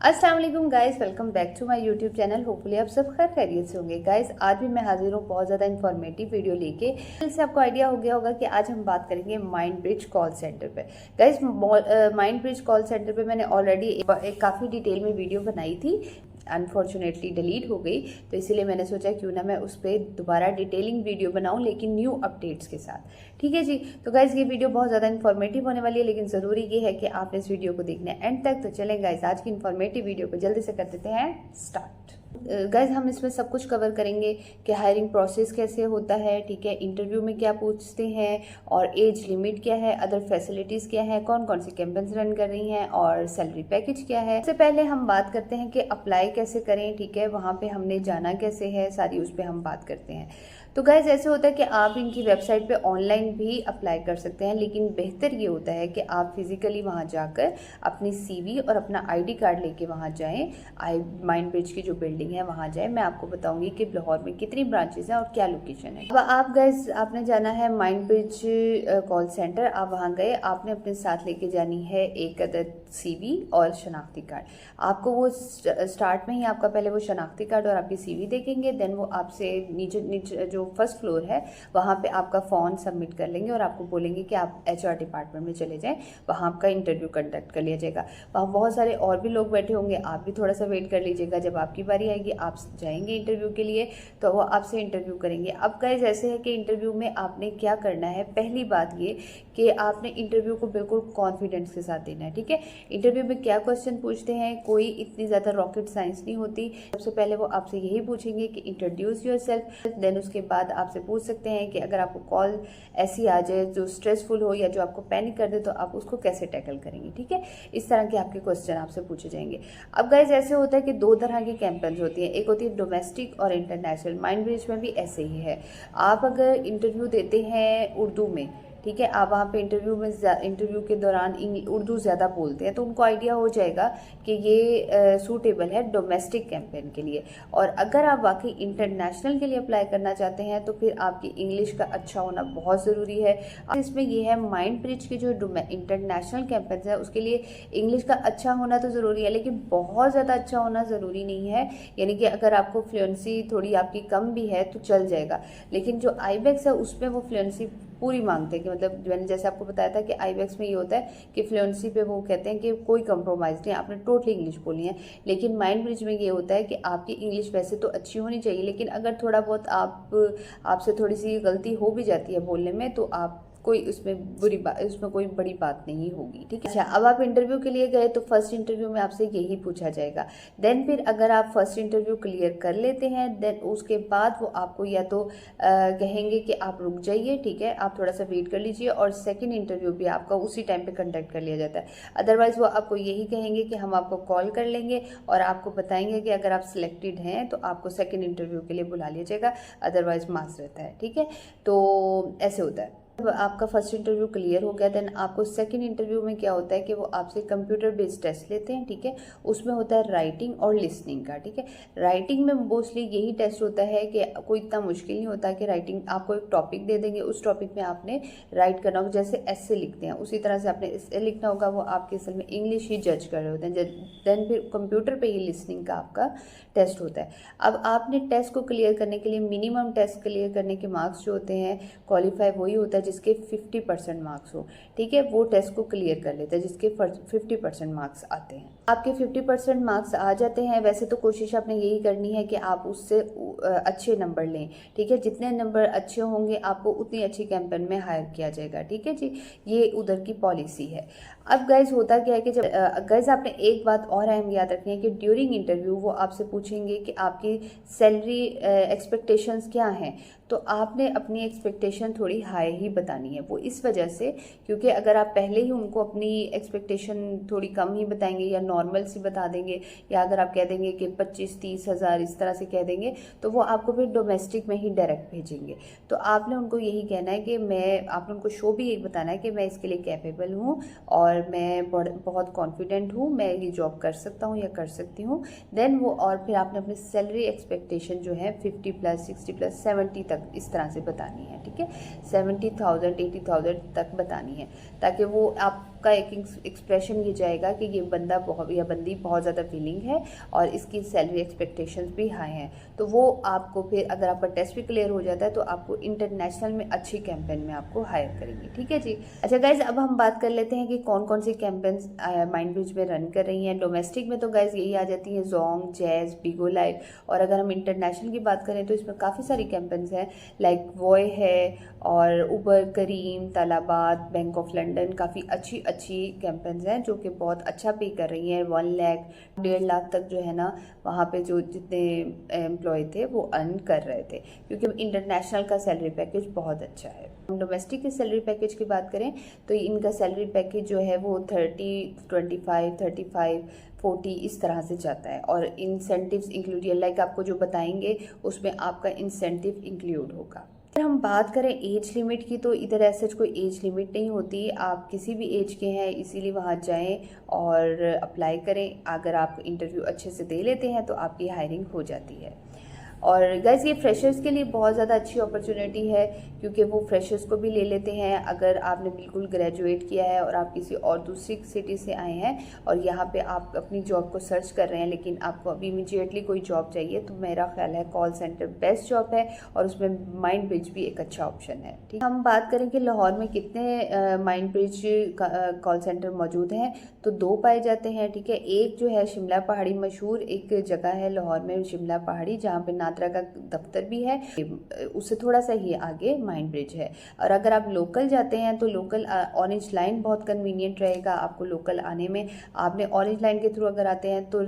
अस्सलाम वालेकुम guys, welcome back to my YouTube channel. Hopefully आप सब खैरियत से होंगे। गाइस आज भी मैं हाजिर हूँ बहुत ज़्यादा इन्फॉर्मेटिव वीडियो लेके। इससे आपको आइडिया हो गया होगा कि आज हम बात करेंगे माइंड ब्रिज कॉल सेंटर पे। Guys mind bridge call centre पे मैंने ऑलरेडी एक काफ़ी डिटेल में वीडियो बनाई थी, अनफॉर्चुनेटली डिलीट हो गई, तो इसीलिए मैंने सोचा क्यों ना मैं उस पर दोबारा डिटेलिंग वीडियो बनाऊं, लेकिन न्यू अपडेट्स के साथ। ठीक है जी। तो गाइज ये वीडियो बहुत ज़्यादा इन्फॉर्मेटिव होने वाली है, लेकिन ज़रूरी ये है कि आपने इस वीडियो को देखना है एंड तक। तो चलें गाइज आज की इन्फॉर्मेटिव वीडियो को जल्दी से कर देते हैं स्टार्ट। गाइज हम इसमें सब कुछ कवर करेंगे कि हायरिंग प्रोसेस कैसे होता है, ठीक है, इंटरव्यू में क्या पूछते हैं और एज लिमिट क्या है, अदर फैसिलिटीज़ क्या है, कौन कौन सी कैंपेन्स रन कर रही हैं और सैलरी पैकेज क्या है। सबसे पहले हम बात करते हैं कि अप्लाई कैसे करें, ठीक है, वहाँ पे हमने जाना कैसे है, सारी उस पर हम बात करते हैं। तो गाइज ऐसे होता है कि आप इनकी वेबसाइट पे ऑनलाइन भी अप्लाई कर सकते हैं, लेकिन बेहतर ये होता है कि आप फिजिकली वहाँ जाकर अपनी सीवी और अपना आईडी कार्ड लेके वहाँ जाएं। माइंड ब्रिज की जो बिल्डिंग है वहाँ जाएं। मैं आपको बताऊंगी कि लाहौर में कितनी ब्रांचेस हैं और क्या लोकेशन है। अब आप गाइज आपने जाना है माइंड ब्रिज कॉल सेंटर। आप वहाँ गए, आपने अपने साथ लेके जानी है एक अदद सीवी और शनाख्ती कार्ड। आपको वो स्टार्ट में ही आपका पहले वो शनाख्ती कार्ड और आपकी सीवी देखेंगे, देन वो आपसे नीचे जो फर्स्ट फ्लोर है वहाँ पे आपका फॉर्म सबमिट कर लेंगे और आपको बोलेंगे कि आप एचआर डिपार्टमेंट में चले जाएं, वहाँ आपका इंटरव्यू कंडक्ट कर लिया जाएगा। वहाँ बहुत सारे और भी लोग बैठे होंगे, आप भी थोड़ा सा वेट कर लीजिएगा। जब आपकी बारी आएगी आप जाएंगे इंटरव्यू के लिए, तो वो आपसे इंटरव्यू करेंगे। अब गाइस ऐसे है कि इंटरव्यू में आपने क्या करना है, पहली बात ये कि आपने इंटरव्यू को बिल्कुल कॉन्फिडेंस के साथ देना है। ठीक है, इंटरव्यू में क्या क्वेश्चन पूछते हैं, कोई इतनी ज़्यादा रॉकेट साइंस नहीं होती। सबसे पहले वो आपसे यही पूछेंगे कि इंट्रोड्यूस योर सेल्फ, देन उसके बाद आपसे पूछ सकते हैं कि अगर आपको कॉल ऐसी आ जाए जो स्ट्रेसफुल हो या जो आपको पैनिक कर दे तो आप उसको कैसे टैकल करेंगे। ठीक है, इस तरह के आपके क्वेश्चन आपसे पूछे जाएंगे। अब गाइज ऐसे होता है कि दो तरह की कैंपेन्स होती हैं, एक होती है डोमेस्टिक और इंटरनेशनल। माइंड ब्रिज में भी ऐसे ही है। आप अगर इंटरव्यू देते हैं उर्दू में, ठीक है, आप वहाँ पे इंटरव्यू के दौरान उर्दू ज़्यादा बोलते हैं, तो उनको आइडिया हो जाएगा कि ये सूटेबल है डोमेस्टिक कैंपेन के लिए। और अगर आप वाकई इंटरनेशनल के लिए अप्लाई करना चाहते हैं तो फिर आपकी इंग्लिश का अच्छा होना बहुत ज़रूरी है। इसमें ये है माइंड ब्रिज की जो इंटरनेशनल कैंपेन है उसके लिए इंग्लिश का अच्छा होना तो ज़रूरी है, लेकिन बहुत ज़्यादा अच्छा होना ज़रूरी नहीं है। यानी कि अगर आपको फ्लुएंसी थोड़ी आपकी कम भी है तो चल जाएगा, लेकिन जो आईबेक्स है उसमें वो फ्लुएंसी पूरी मांगते हैं कि मतलब मैंने जैसे आपको बताया था कि आईबेक्स में ये होता है कि फ्लुएंसी पे वो कहते हैं कि कोई कंप्रोमाइज़ नहीं, आपने टोटली इंग्लिश बोलनी है। लेकिन माइंड ब्रिज में ये होता है कि आपकी इंग्लिश वैसे तो अच्छी होनी चाहिए, लेकिन अगर थोड़ा बहुत आपसे थोड़ी सी गलती हो भी जाती है बोलने में तो आप कोई उसमें कोई बड़ी बात नहीं होगी। ठीक है, अच्छा, अब आप इंटरव्यू के लिए गए तो फर्स्ट इंटरव्यू में आपसे यही पूछा जाएगा। देन फिर अगर आप फर्स्ट इंटरव्यू क्लियर कर लेते हैं, देन उसके बाद वो आपको या तो कहेंगे कि आप रुक जाइए, ठीक है, आप थोड़ा सा वेट कर लीजिए, और सेकंड इंटरव्यू भी आपका उसी टाइम पे कंडक्ट कर लिया जाता है। अदरवाइज वो आपको यही कहेंगे कि हम आपको कॉल कर लेंगे और आपको बताएंगे कि अगर आप सिलेक्टेड हैं तो आपको सेकंड इंटरव्यू के लिए बुला लिया जाएगा, अदरवाइज माजरत है। ठीक है, तो ऐसे होता है। जब आपका फर्स्ट इंटरव्यू क्लियर हो गया, देन आपको सेकंड इंटरव्यू में क्या होता है कि वो आपसे कंप्यूटर बेस्ड टेस्ट लेते हैं। ठीक है, उसमें होता है राइटिंग और लिसनिंग का। ठीक है, राइटिंग में मोस्टली यही टेस्ट होता है कि कोई इतना मुश्किल नहीं होता कि राइटिंग, आपको एक टॉपिक दे देंगे, उस टॉपिक में आपने राइट करना होगा, जैसे एस्से लिखते हैं उसी तरह से आपने एस्से लिखना होगा। वो आपके असल में इंग्लिश ही जज कर रहे होते हैं। देन फिर कंप्यूटर पर ही लिसनिंग का आपका टेस्ट होता है। अब आपने टेस्ट को क्लियर करने के लिए मिनिमम टेस्ट क्लियर करने के मार्क्स जो होते हैं, क्वालिफाई वही होता है जिसके 50% मार्क्स हो। ठीक है, वो टेस्ट को क्लियर कर लेते हैं जिसके 50% मार्क्स आते हैं। आपके 50% मार्क्स आ जाते हैं, वैसे तो कोशिश आपने यही करनी है कि आप उससे अच्छे नंबर लें। ठीक है, जितने नंबर अच्छे होंगे आपको उतनी अच्छी कैंपेन में हायर किया जाएगा। ठीक है जी, ये उधर की पॉलिसी है। अब गाइज होता क्या है कि जब गाइज आपने एक बात और अहम याद रखनी है कि ड्यूरिंग इंटरव्यू वो आपसे पूछेंगे कि आपकी सैलरी एक्सपेक्टेशंस क्या हैं, तो आपने अपनी एक्सपेक्टेशन थोड़ी हाई ही बतानी है। वो इस वजह से क्योंकि अगर आप पहले ही उनको अपनी एक्सपेक्टेशन थोड़ी कम ही बताएंगे या नॉर्मल सी बता देंगे, या अगर आप कह देंगे कि 25-30 हज़ार इस तरह से कह देंगे, तो वो आपको फिर डोमेस्टिक में ही डायरेक्ट भेजेंगे। तो आपने उनको यही कहना है कि आपने उनको शो भी यही बताना है कि मैं इसके लिए कैपेबल हूँ और मैं बहुत कॉन्फिडेंट हूँ, मैं ये जॉब कर सकता हूँ या कर सकती हूँ। देन वो, और फिर आपने अपनी सैलरी एक्सपेक्टेशन जो है 50+, 60+, 70 तक इस तरह से बतानी है। ठीक है, 70,000, 80,000 तक बतानी है, ताकि वो आप सबका एक एक्सप्रेशन ये जाएगा कि ये बंदा बहुत या बंदी बहुत ज़्यादा फीलिंग है और इसकी सैलरी एक्सपेक्टेशंस भी हाई हैं। तो वो आपको फिर अगर आपका टेस्ट भी क्लियर हो जाता है तो आपको इंटरनेशनल में अच्छी कैंपेन में आपको हायर करेंगे। ठीक है जी। अच्छा गाइज, अब हम बात कर लेते हैं कि कौन कौन सी कैंपेन्स माइंडब्रिज में रन कर रही हैं। डोमेस्टिक में तो गाइज यही आ जाती हैं, जोंग, जैज़, बिगो लाइफ। और अगर हम इंटरनेशनल की बात करें तो इसमें काफ़ी सारी कैंपेन्स हैं, लाइक वॉय है और उबर, करीम, तालाबाद, बैंक ऑफ लंदन। काफ़ी अच्छी अच्छी कैंपेन्स हैं जो कि बहुत अच्छा पे कर रही हैं। 1 लाख 1.5 लाख तक जो है ना वहाँ पे जो जितने एम्प्लॉय थे वो अर्न कर रहे थे, क्योंकि इंटरनेशनल का सैलरी पैकेज बहुत अच्छा है। हम डोमेस्टिक के सैलरी पैकेज की बात करें तो इनका सैलरी पैकेज जो है वो 30, 25, 35, 40 इस तरह से जाता है। और इंसेंटिव्स इंक्लूड, लाइक आपको जो बताएंगे उसमें आपका इंसेंटिव इंक्लूड होगा। अगर हम बात करें एज लिमिट की तो इधर ऐसे कोई एज लिमिट नहीं होती, आप किसी भी एज के हैं इसीलिए वहाँ जाएं और अप्लाई करें। अगर आप इंटरव्यू अच्छे से दे लेते हैं तो आपकी हायरिंग हो जाती है। और गाइस ये फ्रेशर्स के लिए बहुत ज़्यादा अच्छी अपॉर्चुनिटी है, क्योंकि वो फ्रेशर्स को भी ले लेते हैं। अगर आपने बिल्कुल ग्रेजुएट किया है और आप किसी और दूसरी सिटी से आए हैं और यहाँ पे आप अपनी जॉब को सर्च कर रहे हैं लेकिन आपको अभी इमीडिएटली कोई जॉब चाहिए, तो मेरा ख्याल है कॉल सेंटर बेस्ट जॉब है और उसमें माइंडब्रिज भी एक अच्छा ऑप्शन है। ठीक, हम बात करें कि लाहौर में कितने माइंडब्रिज कॉल सेंटर मौजूद हैं तो 2 पाए जाते हैं। ठीक है, एक जो है शिमला पहाड़ी, मशहूर एक जगह है लाहौर में शिमला पहाड़ी, जहाँ पे नात्रा का दफ्तर भी है, उससे थोड़ा सा ही आगे माइंडब्रिज है। और अगर आप लोकल जाते हैं तो लोकल ऑरेंज लाइन बहुत कन्वीनियंट रहेगा आपको लोकल आने में। आपने ऑरेंज लाइन के थ्रू अगर आते हैं तो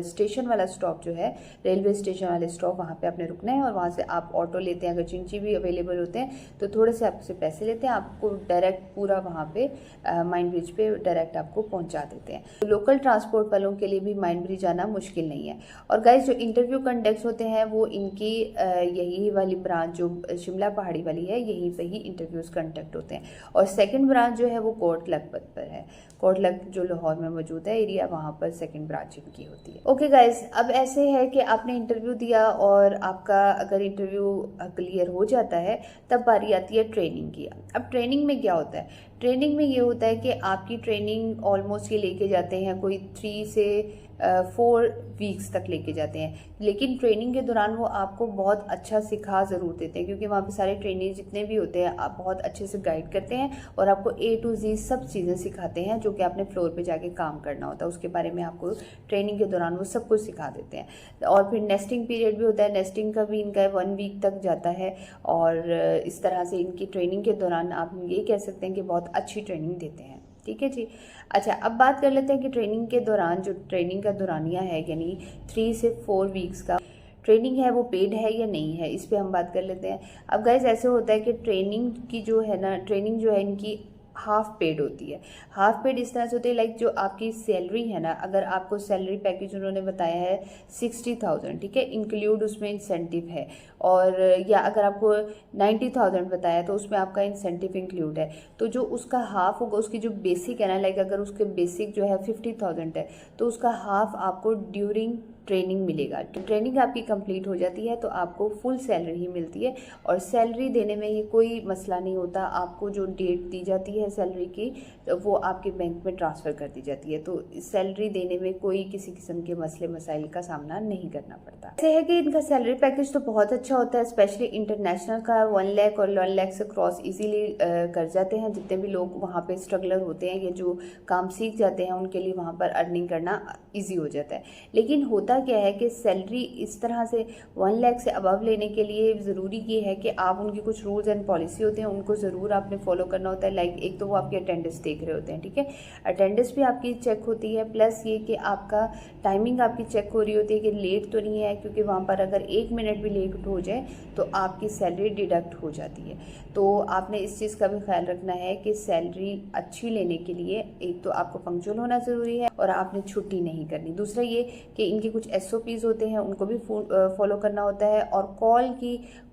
स्टेशन वाला स्टॉप जो है, रेलवे स्टेशन वाले स्टॉप, वहाँ पे आपने रुकना है और वहाँ से आप ऑटो लेते हैं। अगर चिंची भी अवेलेबल होते हैं तो थोड़े से आपसे पैसे लेते हैं, आपको डायरेक्ट पूरा वहाँ पे माइंडब्रिज पे डायरेक्ट आपको पहुँचा देते हैं। तो लोकल ट्रांसपोर्ट वालों के लिए भी माइंडब्रिज आना मुश्किल नहीं है। और गाइज जो इंटरव्यू कंडक्ट होते हैं वो इनकी यही वाली ब्रांच जो शिमला पहाड़ी वाली है, यहीं पे ही इंटरव्यूज़ कंडक्ट होते हैं। और सेकंड ब्रांच जो है वो कोट लखपत पर है, कोट लख जो लाहौर में मौजूद है एरिया, वहाँ पर सेकंड ब्रांच इनकी होती है। ओके गाइज, अब ऐसे है कि आपने इंटरव्यू दिया और आपका अगर इंटरव्यू क्लियर हो जाता है तब बारी आती है ट्रेनिंग की। अब ट्रेनिंग में क्या होता है? ट्रेनिंग में ये होता है कि आपकी ट्रेनिंग ऑलमोस्ट ये लेके जाते हैं कोई 3 से 4 वीक्स तक लेके जाते हैं, लेकिन ट्रेनिंग के दौरान वो आपको बहुत अच्छा सिखा ज़रूर देते हैं, क्योंकि वहाँ पे सारे ट्रेनिंग जितने भी होते हैं आप बहुत अच्छे से गाइड करते हैं और आपको A to Z सब चीज़ें सिखाते हैं जो कि आपने फ्लोर पे जाके काम करना होता है, उसके बारे में आपको ट्रेनिंग के दौरान वो सब कुछ सिखा देते हैं। और फिर नेस्टिंग पीरियड भी होता है, नेस्टिंग का भी इनका 1 वीक तक जाता है। और इस तरह से इनकी ट्रेनिंग के दौरान आप ये कह सकते हैं कि बहुत अच्छी ट्रेनिंग देते हैं। ठीक है जी। अच्छा, अब बात कर लेते हैं कि ट्रेनिंग के दौरान जो ट्रेनिंग का दौरानिया है, यानी 3 से 4 वीक्स का ट्रेनिंग है, वो पेड है या नहीं है, इस पे हम बात कर लेते हैं। अब गाइस ऐसे होता है कि ट्रेनिंग की जो है ना, ट्रेनिंग जो है इनकी हाफ पेड होती है। हाफ पेड इस तरह से होती है, लाइक जो आपकी सैलरी है ना, अगर आपको सैलरी पैकेज उन्होंने बताया है 60,000, ठीक है, इंक्लूड उसमें इंसेंटिव है, और या अगर आपको 90,000 बताया तो उसमें आपका इंसेंटिव इंक्लूड है, तो जो उसका हाफ होगा, उसकी जो बेसिक है ना, लाइक अगर उसके बेसिक जो है 50,000 है तो उसका हाफ आपको ड्यूरिंग ट्रेनिंग मिलेगा। ट्रेनिंग आपकी कंप्लीट हो जाती है तो आपको फुल सैलरी ही मिलती है, और सैलरी देने में ये कोई मसला नहीं होता। आपको जो डेट दी जाती है सैलरी की तो वो आपके बैंक में ट्रांसफ़र कर दी जाती है, तो सैलरी देने में कोई किसी किस्म के मसले मसाइल का सामना नहीं करना पड़ता। ऐसे है कि इनका सैलरी पैकेज तो बहुत अच्छा होता है, स्पेशली इंटरनेशनल का 1 लाख और 1 लाख से क्रॉस इजीली कर जाते हैं। जितने भी लोग वहाँ पे स्ट्रगलर होते हैं, ये जो काम सीख जाते हैं, उनके लिए वहाँ पर अर्निंग करना ईजी हो जाता है। लेकिन होता क्या है कि सैलरी इस तरह से 1 लाख से अबव लेने के लिए ज़रूरी ये है कि आप उनकी कुछ रूल्स एंड पॉलिसी होते हैं, उनको ज़रूर आपने फॉलो करना होता है। लाइक एक तो वो आपकी अटेंडेंस देख रहे होते हैं, ठीक है, अटेंडेंस भी आपकी चेक होती है, प्लस ये कि आपका टाइमिंग आपकी चेक हो रही होती है कि लेट तो नहीं है, क्योंकि वहाँ पर अगर 1 मिनट भी लेट हो जाए तो आपकी सैलरी डिडक्ट हो जाती है। तो आपने इस चीज़ का भी ख्याल रखना है कि सैलरी अच्छी लेने के लिए एक तो आपको पंक्चुअल होना ज़रूरी है और आपने छुट्टी नहीं करनी। दूसरा ये कि इनके कुछ SOPs होते हैं, उनको भी फॉलो करना होता है, और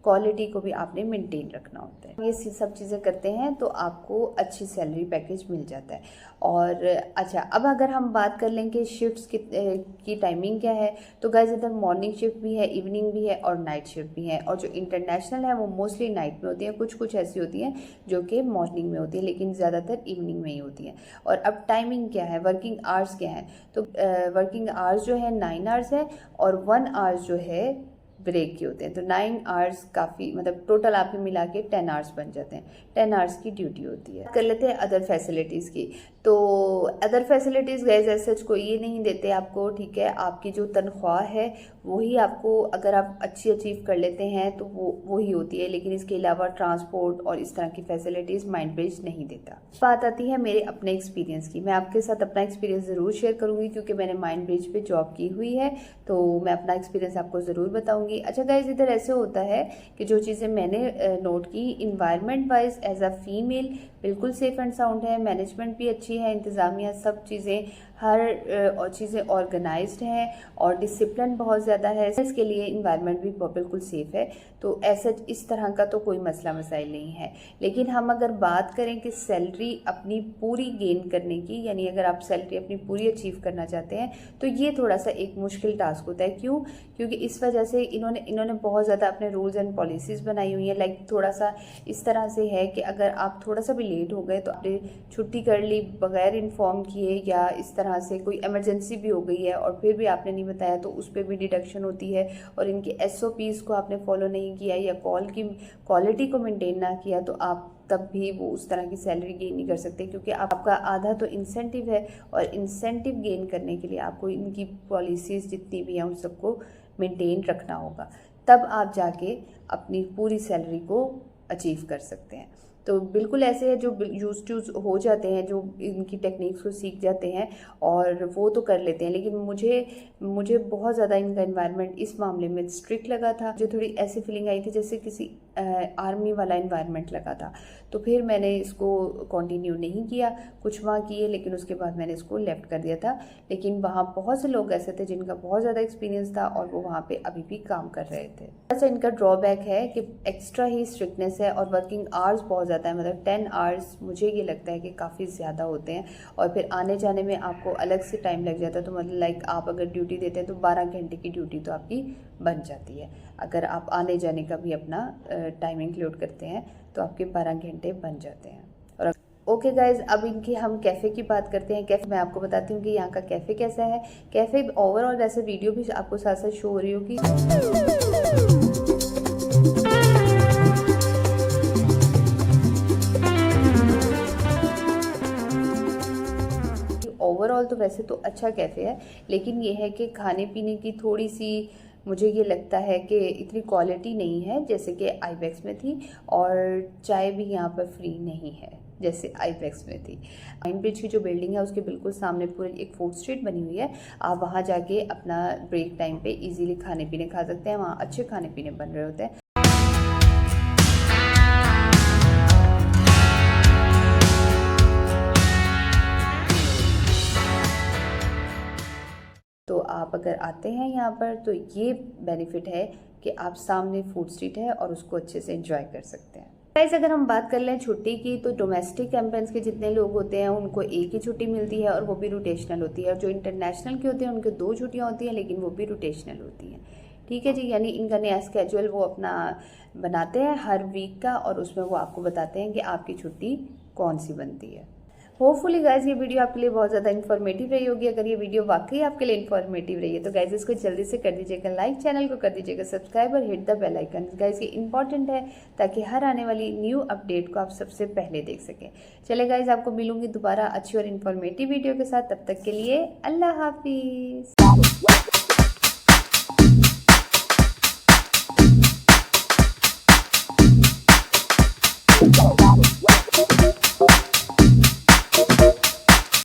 क्वालिटी को भी आपने मेंटेन रखना होता है। ये सब चीज़ें करते हैं तो आपको अच्छी सैलरी पैकेज मिल जाता है। और अच्छा, अब अगर हम बात कर लें कि शिफ्ट्स की टाइमिंग क्या है, तो गाइस इधर मॉर्निंग शिफ्ट भी है, इवनिंग भी है और नाइट शिफ्ट भी है। और जो इंटरनेशनल है वो मोस्टली नाइट में होती है, कुछ कुछ ऐसी होती हैं जो कि मॉर्निंग में होती है, लेकिन ज़्यादातर इवनिंग में ही होती है। और अब टाइमिंग क्या है, वर्किंग आवर्स क्या है, तो वर्किंग आवर्स जो है 9 आवर्स है और 1 आवर्स जो है ब्रेक के होते हैं। तो 9 आवर्स काफ़ी, मतलब टोटल आपके मिला के 10 आवर्स बन जाते हैं। 10 आवर्स की ड्यूटी होती है। कर लेते हैं अदर फैसिलिटीज़ की। तो अदर फैसिलिटीज़ गैस ऐसे कोई ये नहीं देते आपको, ठीक है। आपकी जो तनख्वाह है वही आपको, अगर आप अच्छी अचीव कर लेते हैं तो वो ही होती है, लेकिन इसके अलावा ट्रांसपोर्ट और इस तरह की फैसिलिटीज़ माइंडब्रिज नहीं देता। बात आती है मेरे अपने एक्सपीरियंस की। मैं आपके साथ अपना एक्सपीरियंस ज़रूर शेयर करूँगी क्योंकि मैंने माइंडब्रिज पे जॉब की हुई है, तो मैं अपना एक्सपीरियंस आपको ज़रूर बताऊँगी। अच्छा गाइज, इधर ऐसे होता है कि जो चीज़ें मैंने नोट की, environment wise as a female बिल्कुल सेफ एंड साउंड है, मैनेजमेंट भी अच्छी है, इंतज़ामिया सब चीज़ें, हर चीज़ें ऑर्गेनाइज्ड हैं और डिसिप्लिन बहुत ज़्यादा है। इसके लिए इन्वायरमेंट भी बिल्कुल सेफ़ है। तो ऐसा इस तरह का तो कोई मसला मसाइल नहीं है। लेकिन हम अगर बात करें कि सैलरी अपनी पूरी गेन करने की, यानी अगर आप सैलरी अपनी पूरी अचीव करना चाहते हैं तो ये थोड़ा सा एक मुश्किल टास्क होता है। क्यों? क्योंकि इस वजह से इन्होंने बहुत ज़्यादा अपने रूल्स एंड पॉलिसीज़ बनाई हुई हैं। लाइक थोड़ा सा इस तरह से है कि अगर आप थोड़ा सा भी लेट हो गए तो आपने छुट्टी कर ली बगैर इन्फॉर्म किए, या इस तरह से कोई इमरजेंसी भी हो गई है और फिर भी आपने नहीं बताया, तो उस पर भी डिडक्शन होती है। और इनके SOPs को आपने फॉलो नहीं किया या कॉल की क्वालिटी को मेंटेन ना किया, तो आप तब भी वो उस तरह की सैलरी गेन नहीं कर सकते, क्योंकि आपका आधा तो इंसेंटिव है और इंसेंटिव गेन करने के लिए आपको इनकी पॉलिसीज़ जितनी भी हैं उन सबको मेंटेन रखना होगा, तब आप जाके अपनी पूरी सैलरी को अचीव कर सकते हैं। तो बिल्कुल ऐसे है जो यूज टू हो जाते हैं, जो इनकी टेक्निक्स को सीख जाते हैं और वो तो कर लेते हैं। लेकिन मुझे बहुत ज़्यादा इनका एनवायरनमेंट इस मामले में स्ट्रिक्ट लगा था। मुझे थोड़ी ऐसी फीलिंग आई थी जैसे किसी आर्मी वाला एनवायरनमेंट लगा था। तो फिर मैंने इसको कंटिन्यू नहीं किया, कुछ माह किए, लेकिन उसके बाद मैंने इसको लेफ्ट कर दिया था। लेकिन वहाँ बहुत से लोग ऐसे थे जिनका बहुत ज़्यादा एक्सपीरियंस था और वो वहाँ पे अभी भी काम कर रहे थे। ऐसा इनका ड्रॉबैक है कि एक्स्ट्रा ही स्ट्रिक्टनेस है और वर्किंग आवर्स बहुत ज़्यादा है। मतलब 10 आवर्स मुझे ये लगता है कि काफ़ी ज़्यादा होते हैं और फिर आने जाने में आपको अलग से टाइम लग जाता है। तो मतलब लाइक आप अगर ड्यूटी देते हैं तो 12 घंटे की ड्यूटी तो आपकी बन जाती है। अगर आप आने जाने का भी अपना टाइम इंक्लूड करते हैं तो आपके 12 घंटे बन जाते हैं। और ओके गाइज, अब इनकी हम कैफ़े की बात करते हैं। कैफ़े मैं आपको बताती हूँ कि यहाँ का कैफ़े कैसा है। कैफ़े ओवरऑल वैसे वीडियो भी आपको साथ साथ शो हो रही होगी। ओवरऑल तो वैसे तो अच्छा कैफ़े है, लेकिन ये है कि खाने पीने की थोड़ी सी मुझे ये लगता है कि इतनी क्वालिटी नहीं है जैसे कि आईबेक्स में थी, और चाय भी यहाँ पर फ्री नहीं है जैसे आईबेक्स में थी। माइंडब्रिज की जो बिल्डिंग है उसके बिल्कुल सामने पूरी एक फूड स्ट्रीट बनी हुई है। आप वहाँ जाके अपना ब्रेक टाइम पे इजीली खाने पीने खा सकते हैं। वहाँ अच्छे खाने पीने बन रहे होते हैं। तो आप अगर आते हैं यहाँ पर तो ये बेनिफिट है कि आप सामने फूड स्ट्रीट है और उसको अच्छे से एंजॉय कर सकते हैं। गाइस, अगर हम बात कर लें छुट्टी की, तो डोमेस्टिक कैंपेन्स के जितने लोग होते हैं उनको एक ही छुट्टी मिलती है और वो भी रोटेशनल होती है। और जो इंटरनेशनल के होते हैं उनके 2 छुट्टियाँ होती हैं, लेकिन वो भी रोटेशनल होती हैं। ठीक है जी, यानी इनका नया स्केजुअल वो अपना बनाते हैं हर वीक का, और उसमें वो आपको बताते हैं कि आपकी छुट्टी कौन सी बनती है। होपफुली गाइज ये वीडियो आपके लिए बहुत ज़्यादा इन्फॉर्मेटिव रही होगी। अगर ये वीडियो वाकई आपके लिए इन्फॉर्मेटिव रही है तो गाइज इसको जल्दी से कर दीजिएगा लाइक, चैनल को कर दीजिएगा सब्सक्राइब और hit the bell icon. Guys ये इंपॉर्टेंट है ताकि हर आने वाली न्यू अपडेट को आप सबसे पहले देख सकें। चले गाइज, आपको मिलूंगी दोबारा अच्छी और इन्फॉर्मेटिव वीडियो के साथ। तब तक के लिए अल्लाह हाफिज़।